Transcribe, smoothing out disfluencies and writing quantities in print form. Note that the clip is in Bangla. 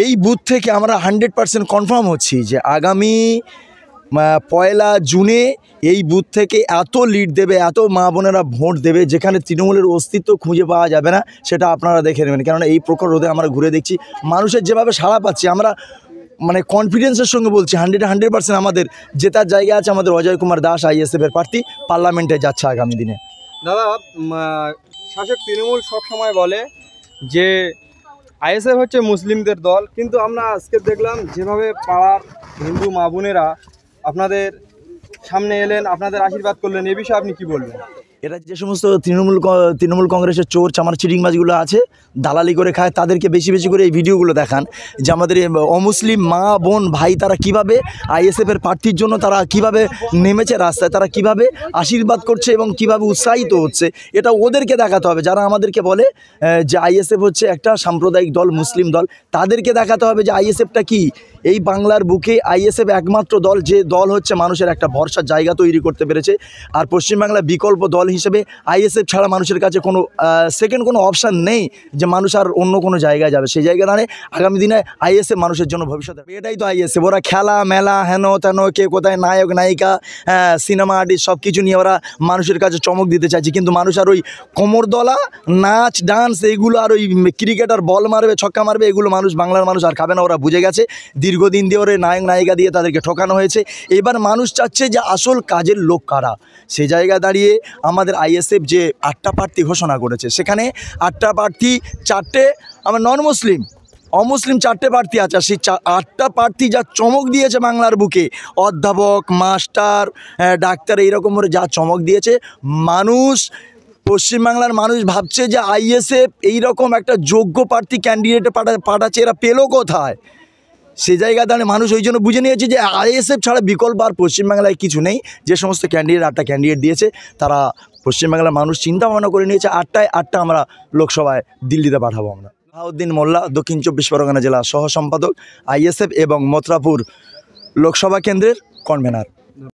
এই বুথ থেকে আমরা 100% কনফার্ম হচ্ছি যে আগামী 1 জুনে এই বুথ থেকে এত লিড দেবে, এত মা বোনেরা ভোট দেবে, যেখানে তৃণমূলের অস্তিত্ব খুঁজে পাওয়া যাবে না, সেটা আপনারা দেখে নেবেন। কেননা এই প্রখর রোদে আমরা ঘুরে দেখছি মানুষের যেভাবে সাড়া পাচ্ছি, আমরা মানে কনফিডেন্সের সঙ্গে বলছি 100% আমাদের জেতার জায়গা আছে। আমাদের অজয় কুমার দাস আইএসএফের প্রার্থী পার্লামেন্টে যাচ্ছে আগামী দিনে। দাদা, শাসক তৃণমূল সব সময় বলে যে আইএসএফ হচ্ছে মুসলিমদের দল, কিন্তু আমরা আজকে দেখলাম যেভাবে পাড়ার হিন্দু মা বোনেরা আপনাদের সামনে এলেন, আপনাদের আশীর্বাদ করলেন, এ বিষয়ে আপনি কি বলবেন? এটা যে সমস্ত তৃণমূল কংগ্রেসের চোর চামার চিটিংবাজগুলো আছে, দালালি করে খায়, তাদেরকে বেশি বেশি করে এই ভিডিওগুলো দেখান যে আমাদের অমুসলিম মা বোন ভাই তারা কিভাবে আইএসএফের প্রার্থীর জন্য তারা কিভাবে নেমেছে রাস্তায়, তারা কিভাবে আশীর্বাদ করছে এবং কিভাবে উৎসাহিত হচ্ছে, এটা ওদেরকে দেখাতে হবে। যারা আমাদেরকে বলে যে আইএসএফ হচ্ছে একটা সাম্প্রদায়িক দল, মুসলিম দল, তাদেরকে দেখাতে হবে যে আইএসএফটা কি। এই বাংলার বুকে আইএসএফ একমাত্র দল, যে দল হচ্ছে মানুষের একটা ভরসার জায়গা তৈরি করতে পেরেছে। আর পশ্চিমবাংলার বিকল্প দল হিসেবে আইএসএফ ছাড়া মানুষের কাছে কোনো সেকেন্ড কোনো অপশান নেই যে মানুষ আর অন্য কোনো জায়গায় যাবে। সেই জায়গা দাঁড়িয়ে আগামী দিনে আইএসএফ মানুষের জন্য ভবিষ্যৎ। এটাই তো আইএসএফ, ওরা খেলা মেলা হেন তেন, কে কোথায় নায়ক নায়িকা, সিনেমা আর্টিস্ট সব কিছু নিয়ে ওরা মানুষের কাছে চমক দিতে চাইছে। কিন্তু মানুষ আর ওই কোমরদলা নাচ ডান্স এইগুলো আর ওই ক্রিকেটার বল মারবে ছক্কা মারবে এগুলো মানুষ, বাংলার মানুষ আর খাবে না। ওরা বুঝে গেছে দীর্ঘদিন দিয়ে ওরা নায়ক নায়িকা দিয়ে তাদেরকে ঠকানো হয়েছে। এবার মানুষ চাচ্ছে যে আসল কাজের লোক কারা। সেই জায়গায় দাঁড়িয়ে আমাদের আইএসএফ যে 8টা প্রার্থী ঘোষণা করেছে, সেখানে 8টা প্রার্থী 4টে আমার নন মুসলিম, অমুসলিম 4টে প্রার্থী আছে। সেই 8টা প্রার্থী যা চমক দিয়েছে বাংলার বুকে, অধ্যাপক মাস্টার ডাক্তার এইরকম করে যা চমক দিয়েছে, মানুষ পশ্চিমবাংলার মানুষ ভাবছে যে আইএসএফ এইরকম একটা যোগ্য প্রার্থী ক্যান্ডিডেটে পাঠাচ্ছে, এরা পেলো কোথায়। সেই জায়গায় দাঁড়িয়ে মানুষ ওই জন্য বুঝে নিয়েছে যে আইএসএফ ছাড়া বিকল্প আর পশ্চিমবাংলায় কিছু নেই। যে সমস্ত ক্যান্ডিডেট 8টা ক্যান্ডিডেট দিয়েছে, তারা পশ্চিমবাংলার মানুষ চিন্তা ভাবনা করে নিয়েছে 8টা আমরা লোকসভায় দিল্লিতে পাঠাবো। আমরা বাহাউদ্দিন মোল্লা, দক্ষিণ 24 পরগনা জেলা সহ সম্পাদক, আইএসএফ এবং মথুরাপুর লোকসভা কেন্দ্রের কনভেনার।